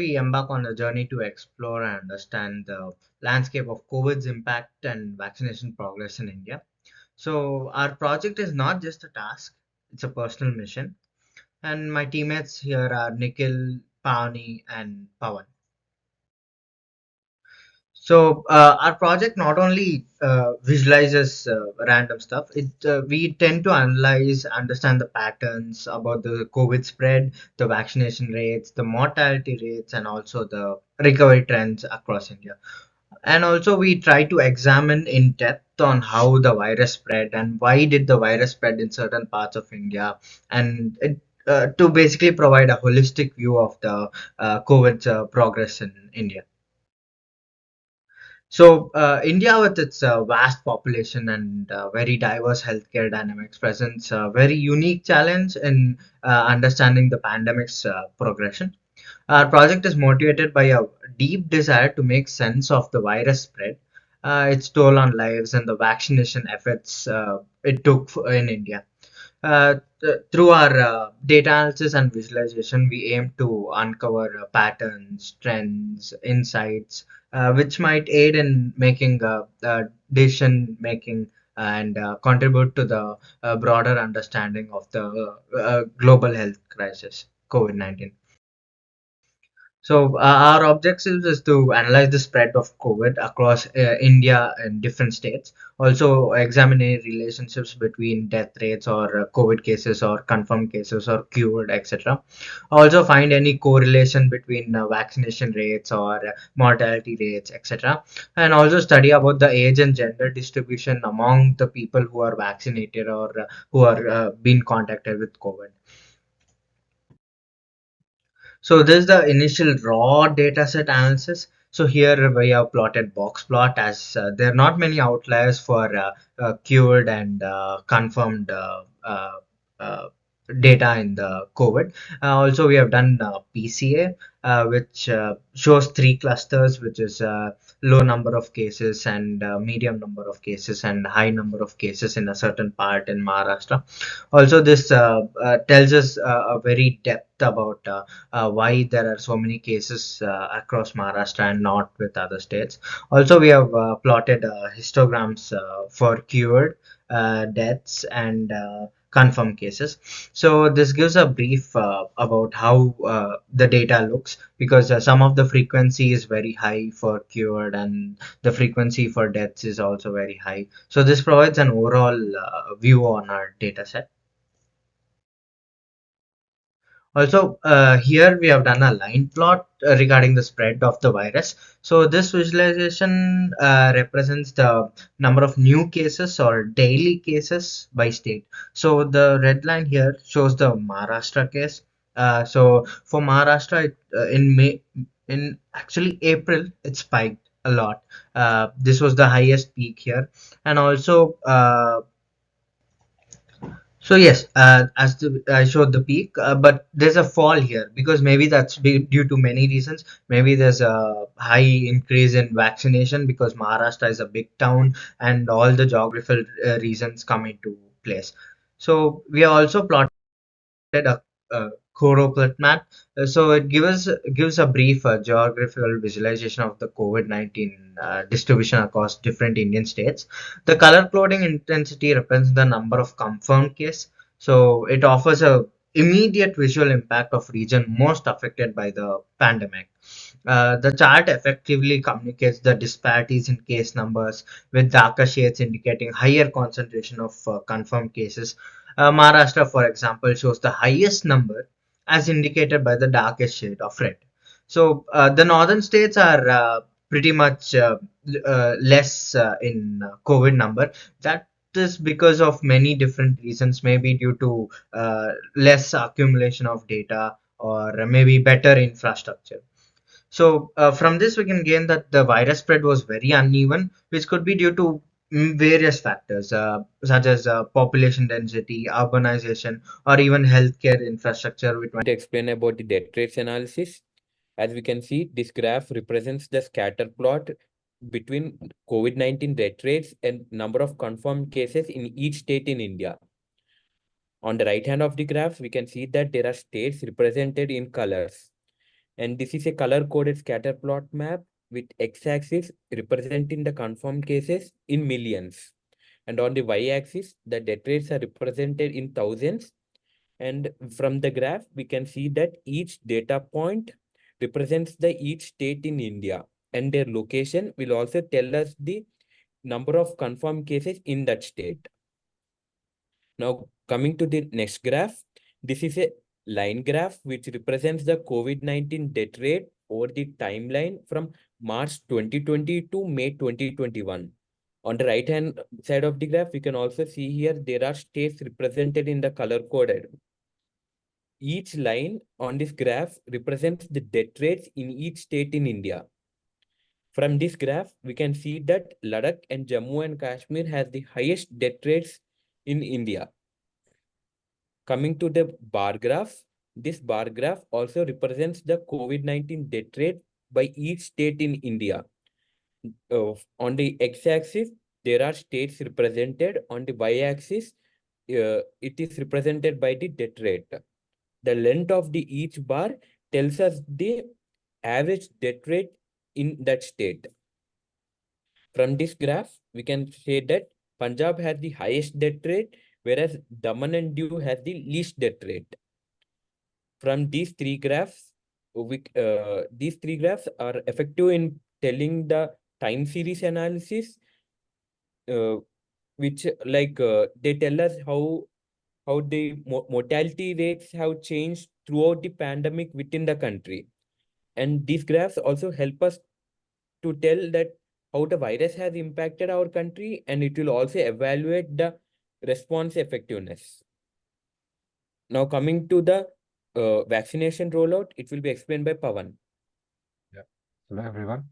We embark on a journey to explore and understand the landscape of COVID's impact and vaccination progress in India. So, our project is not just a task, it's a personal mission. And my teammates here are Nikhil, Pavani, and Pavan. So our project not only visualizes random stuff. We tend to analyze, understand the patterns about the COVID spread, the vaccination rates, the mortality rates, and also the recovery trends across India. And also we try to examine in depth on how the virus spread and why did the virus spread in certain parts of India, and to basically provide a holistic view of the COVID progress in India. So, India, with its vast population and very diverse healthcare dynamics, presents a very unique challenge in understanding the pandemic's progression. Our project is motivated by a deep desire to make sense of the virus spread, its toll on lives, and the vaccination efforts it took in India. Through our data analysis and visualization, we aim to uncover patterns, trends, insights, which might aid in making decision making and contribute to the broader understanding of the global health crisis, COVID-19. So our objective is to analyze the spread of COVID across India and different states. Also examine any relationships between death rates or COVID cases or confirmed cases or cured, etc. Also find any correlation between vaccination rates or mortality rates, etc. And also study about the age and gender distribution among the people who are vaccinated or who are being contacted with COVID. So this is the initial raw dataset analysis. So here we have plotted box plot as there are not many outliers for cured and confirmed uh, data in the COVID. Also, we have done PCA, which shows three clusters, which is low number of cases and medium number of cases and high number of cases in a certain part in Maharashtra. Also, this tells us a very depth about why there are so many cases across Maharashtra and not with other states. Also, we have plotted histograms for cured deaths and confirmed cases. So this gives a brief about how the data looks, because some of the frequency is very high for cured and the frequency for deaths is also very high. So this provides an overall view on our data set. Also, here we have done a line plot regarding the spread of the virus. So this visualization represents the number of new cases or daily cases by state. So the red line here shows the Maharashtra case. So for Maharashtra, in May, in actually April, it spiked a lot. This was the highest peak here, and also so yes, I showed the peak, but there's a fall here because maybe that's due to many reasons. Maybe there's a high increase in vaccination because Maharashtra is a big town and all the geographical reasons come into place. So we have also plotted a choropleth map. So it gives a brief geographical visualization of the COVID-19 distribution across different Indian states. The color coding intensity represents the number of confirmed case. So it offers a immediate visual impact of region most affected by the pandemic. The chart effectively communicates the disparities in case numbers, with darker shades indicating higher concentration of confirmed cases. Maharashtra, for example, shows the highest number as indicated by the darkest shade of red. So the northern states are pretty much less in COVID number. That is because of many different reasons, maybe due to less accumulation of data or maybe better infrastructure. So from this, we can gain that the virus spread was very uneven, which could be due to various factors, such as population density, urbanization, or even healthcare infrastructure. Which To explain about the death rates analysis, as we can see, this graph represents the scatter plot between COVID-19 death rates and number of confirmed cases in each state in India. On the right hand of the graph, we can see that there are states represented in colors. And this is a color-coded scatter plot map with x-axis representing the confirmed cases in millions. And on the y-axis, the death rates are represented in thousands. And from the graph, we can see that each data point represents the each state in India. And their location will also tell us the number of confirmed cases in that state. Now, coming to the next graph, this is a line graph which represents the COVID-19 death rate over the timeline from March 2020 to May 2021. On the right hand side of the graph, we can also see here there are states represented in the color coded. Each line on this graph represents the death rates in each state in India. From this graph, we can see that Ladakh and Jammu and Kashmir has the highest death rates in India. Coming to the bar graph, this bar graph also represents the COVID-19 death rate by each state in India. On the x-axis, there are states represented. On the y-axis, it is represented by the death rate. The length of the each bar tells us the average death rate in that state. From this graph, we can say that Punjab has the highest death rate, whereas Daman and Diu has the least death rate. From these three graphs are effective in telling the time series analysis, which they tell us how the mortality rates have changed throughout the pandemic within the country. And these graphs also help us to tell that how the virus has impacted our country, and it will also evaluate the response effectiveness. Now coming to the vaccination rollout, it will be explained by Pavan. Yeah. Hello, everyone.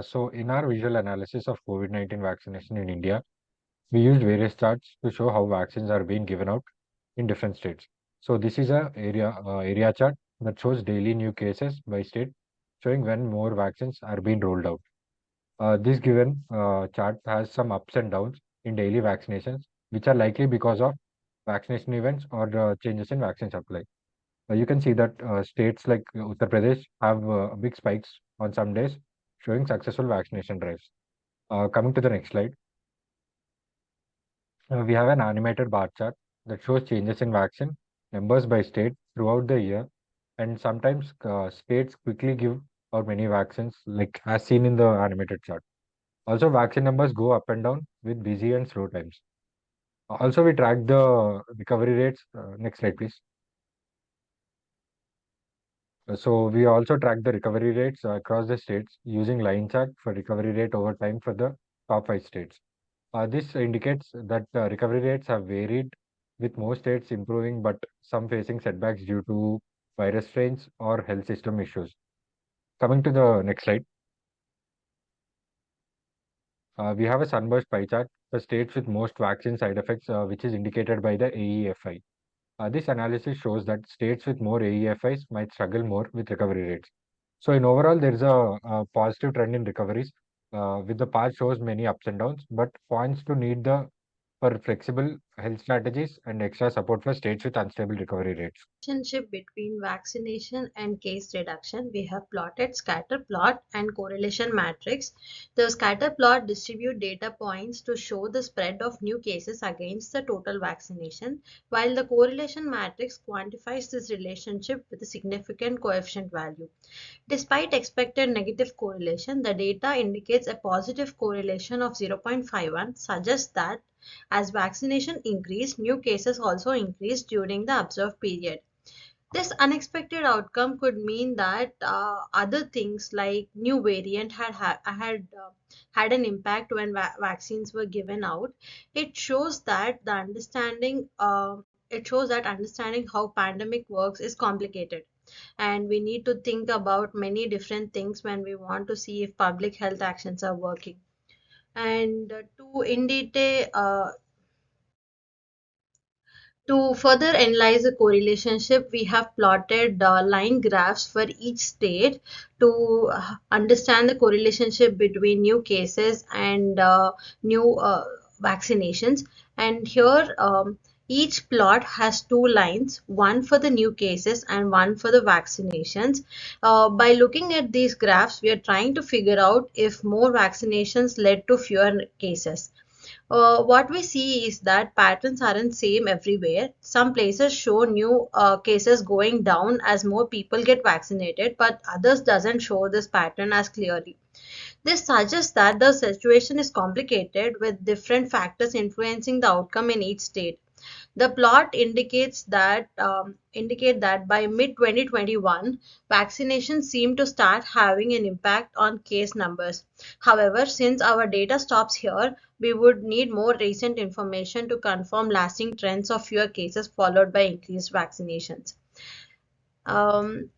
So, in our visual analysis of COVID-19 vaccination in India, we used various charts to show how vaccines are being given out in different states. So, this is a area chart that shows daily new cases by state, showing when more vaccines are being rolled out. This given chart has some ups and downs in daily vaccinations, which are likely because of vaccination events or changes in vaccine supply. You can see that states like Uttar Pradesh have big spikes on some days, showing successful vaccination drives. Coming to the next slide, we have an animated bar chart that shows changes in vaccine numbers by state throughout the year, and sometimes states quickly give out many vaccines, like as seen in the animated chart. Also, vaccine numbers go up and down with busy and slow times. Also, we track the recovery rates. Next slide, please. So we also track the recovery rates across the states using line chart for recovery rate over time for the top 5 states. This indicates that recovery rates have varied, with most states improving but some facing setbacks due to virus strains or health system issues. Coming to the next slide, we have a sunburst pie chart for states with most vaccine side effects, which is indicated by the AEFI. This analysis shows that states with more AEFIs might struggle more with recovery rates. So in overall, there is a positive trend in recoveries, with the path shows many ups and downs, but points to need the for flexible health strategies and extra support for states with unstable recovery rates. Relationship between vaccination and case reduction, we have plotted scatter plot and correlation matrix. The scatter plot distribute data points to show the spread of new cases against the total vaccination, while the correlation matrix quantifies this relationship with a significant coefficient value. Despite expected negative correlation, the data indicates a positive correlation of 0.51, suggests that as vaccination increased, new cases also increased during the observed period. This unexpected outcome could mean that other things like new variant had an impact when vaccines were given out. It shows that the understanding it shows that understanding how pandemic works is complicated, and we need to think about many different things when we want to see if public health actions are working. And to in detail To further analyze the correlationship, we have plotted line graphs for each state to understand the correlationship between new cases and new vaccinations. And here Each plot has two lines, one for the new cases and one for the vaccinations. By looking at these graphs, we are trying to figure out if more vaccinations led to fewer cases. What we see is that patterns aren't same everywhere. Some places show new cases going down as more people get vaccinated, but others doesn't show this pattern as clearly. This suggests that the situation is complicated with different factors influencing the outcome in each state. The plot indicate that by mid 2021, vaccinations seem to start having an impact on case numbers. However, since our data stops here, we would need more recent information to confirm lasting trends of fewer cases followed by increased vaccinations. Um,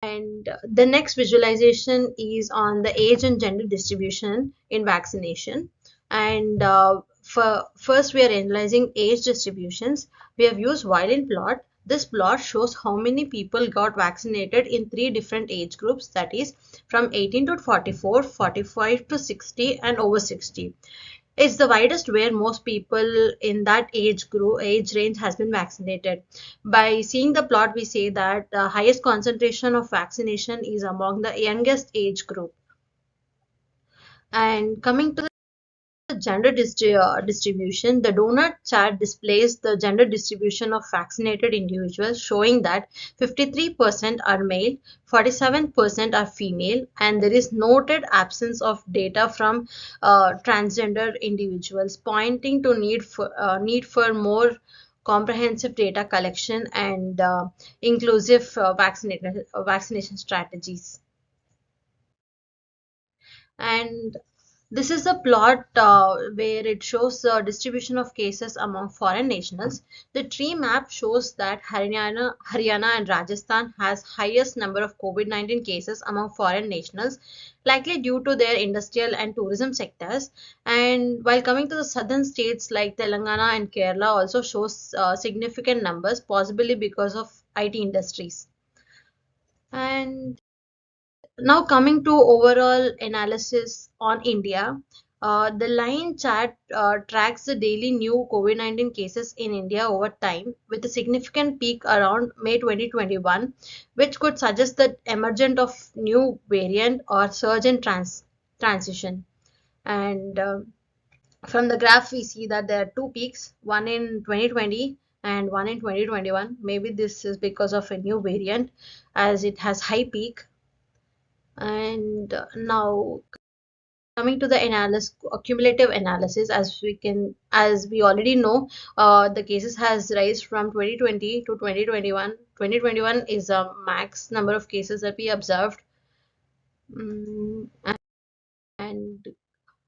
and the next visualization is on the age and gender distribution in vaccination. And for first, we are analyzing age distributions. We have used violin plot. This plot shows how many people got vaccinated in three different age groups, that is from 18 to 44, 45 to 60, and over 60. It's the widest where most people in that age range has been vaccinated. By seeing the plot, we say that the highest concentration of vaccination is among the youngest age group. And coming to the gender distribution, the donut chart displays the gender distribution of vaccinated individuals, showing that 53% are male, 47% are female, and there is noted absence of data from transgender individuals, pointing to need for more comprehensive data collection and inclusive vaccination strategies. And this is a plot where it shows the distribution of cases among foreign nationals. The tree map shows that Haryana and Rajasthan has highest number of COVID-19 cases among foreign nationals, likely due to their industrial and tourism sectors. And while coming to the southern states like Telangana and Kerala also shows significant numbers, possibly because of IT industries. And now coming to overall analysis on India, the line chart tracks the daily new COVID-19 cases in India over time with a significant peak around May 2021, which could suggest the emergence of new variant or surge in transition. And from the graph, we see that there are two peaks, one in 2020 and one in 2021. Maybe this is because of a new variant as it has high peak. And now coming to the cumulative analysis, as we already know, the cases has rise from 2020 to 2021. 2021 is a max number of cases that we observed. Mm,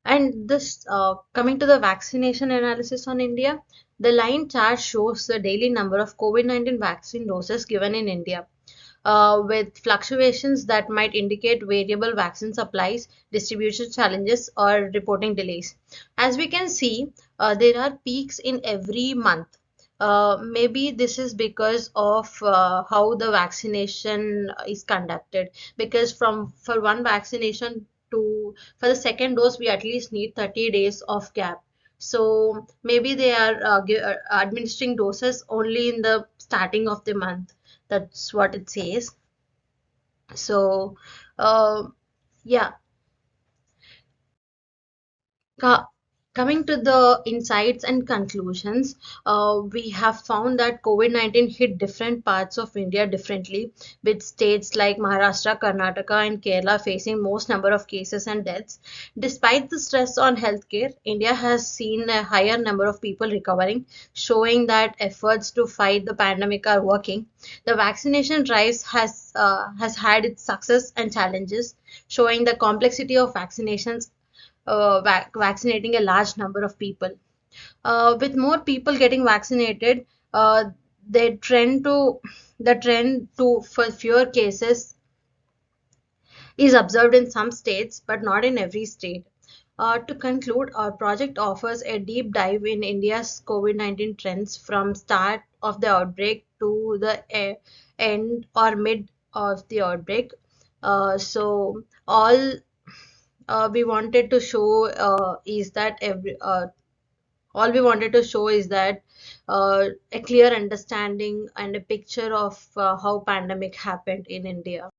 and this coming to the vaccination analysis on India, the line chart shows the daily number of COVID-19 vaccine doses given in India, with fluctuations that might indicate variable vaccine supplies, distribution challenges, or reporting delays. As we can see, there are peaks in every month. Maybe this is because of how the vaccination is conducted. Because for one vaccination to for the second dose, we at least need 30 days of gap. So maybe they are administering doses only in the starting of the month. That's what it says. So, yeah, Co- coming to the insights and conclusions, we have found that COVID-19 hit different parts of India differently, with states like Maharashtra, Karnataka, and Kerala facing most number of cases and deaths. Despite the stress on healthcare, India has seen a higher number of people recovering, showing that efforts to fight the pandemic are working. The vaccination drive has had its success and challenges, showing the complexity of vaccinations vaccinating a large number of people. With more people getting vaccinated, they trend to the trend to for fewer cases is observed in some states, but not in every state. To conclude, our project offers a deep dive in India's COVID-19 trends from start of the outbreak to the end or mid of the outbreak. So all we wanted to show is that all we wanted to show is that a clear understanding and a picture of how pandemic happened in India.